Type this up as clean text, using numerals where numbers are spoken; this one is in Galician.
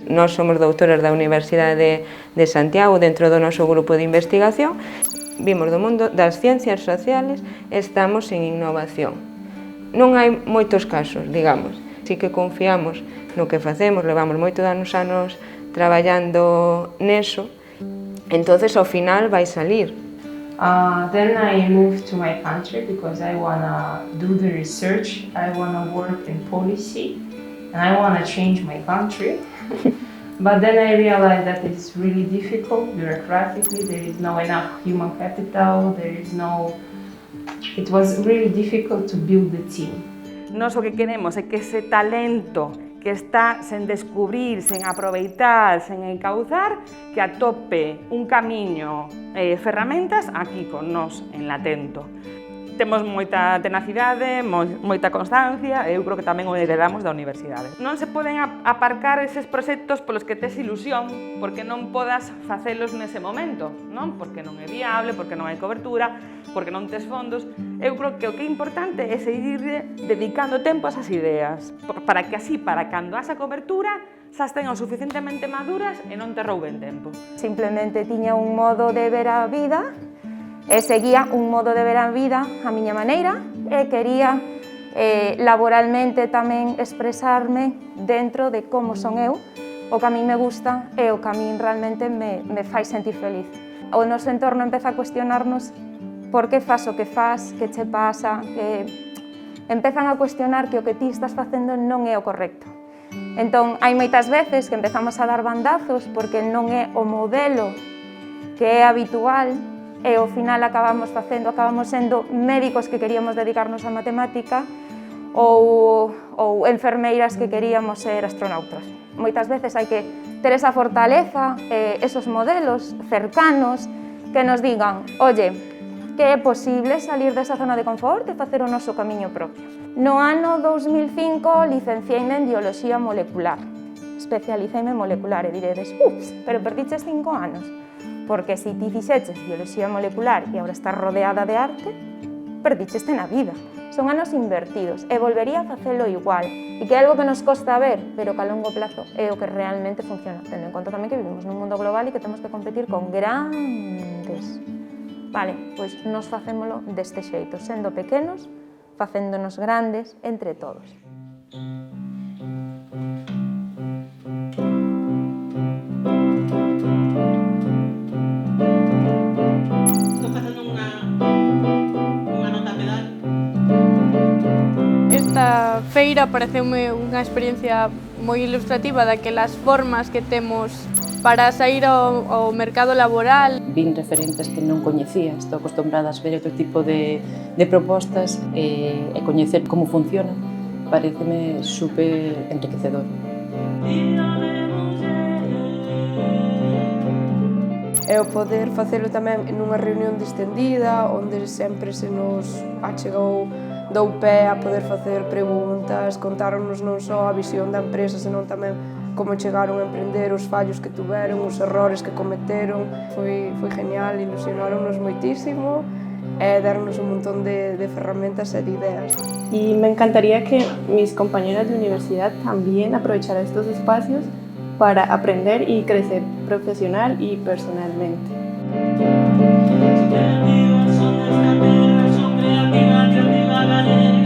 Nós somos doutoras da Universidade de Santiago dentro do noso grupo de investigación. Vimos do mundo das ciencias sociales e estamos en innovación. Non hai moitos casos, digamos. Si que confiamos no que facemos, levamos moitos anos traballando neso, entonces ao final vai salir. Then I moved to my country because I wanna do the research, I wanna work in policy, and I wanna change my country. But then I realized that it's really difficult bureaucratically, there is no enough human capital, it was really difficult to build the team. Nós o que queremos é que ese talento que está sen descubrir, sen aproveitar, sen encauzar, que atope un camiño e ferramentas aquí con nós en Latento. Temos moita tenacidade, moita constancia e eu creo que tamén o heredamos da universidade. Non se poden aparcar eses proxectos polos que tes ilusión porque non podas facelos nese momento, non? Porque non é viable, porque non hai cobertura, porque non tes fondos. Eu creo que o que é importante é seguir dedicando tempo a esas ideas para que así, para cando haxa cobertura, xa estén o suficientemente maduras e non te rouben tempo. Simplemente tiña un modo de ver a vida e seguía un modo de ver a vida a miña maneira e quería laboralmente tamén expresarme dentro de como son eu, o que a mí me gusta e o que a mí realmente me fai sentir feliz. O noso entorno empeza a cuestionarnos por que fas o que fas, que che pasa, que empezan a cuestionar que o que ti estás facendo non é o correcto. Entón, hai moitas veces que empezamos a dar bandazos porque non é o modelo que é habitual e ao final acabamos sendo médicos que queríamos dedicarnos á matemática ou enfermeiras que queríamos ser astronautas. Moitas veces hai que ter esa fortaleza, esos modelos cercanos que nos digan, oye, que é posible salir desa zona de confort e facer o noso camiño propio. No ano 2005 licenciei-me en Bioloxía Molecular, especialicei-me en molecular e diredes, ups, pero perdiches 5 anos. Porque se ti fixeches bioloxía molecular e agora estás rodeada de arte, perdicheste na vida. Son anos invertidos e volvería a facelo igual. E que é algo que nos costa ver, pero que a longo plazo é o que realmente funciona. Tendo en conta tamén que vivimos nun mundo global e que temos que competir con grandes. Vale, pois nos facémolo deste xeito, sendo pequenos, facéndonos grandes entre todos. Esta feira pareceume unha experiencia moi ilustrativa daquelas formas que temos para sair ao mercado laboral. Vin referentes que non coñecía, estou acostumbrada a ver outro tipo de propostas e coñecer como funcionan. Pareceme super enriquecedor. E o poder facelo tamén nunha reunión distendida, onde sempre se nos achegou dou pé a poder facer preguntas, contáronos non só a visión da empresa, senón tamén como chegaron a emprender, os fallos que tuveron, os errores que cometeron. Foi genial, ilusionaronnos moitísimo e deronnos un montón de ferramentas e de ideas. Y me encantaría que mis compañeras de universidad también aprovecharan estos espacios para aprender y crecer profesional y personalmente. Son creativas, son creativas, creativas, creativas,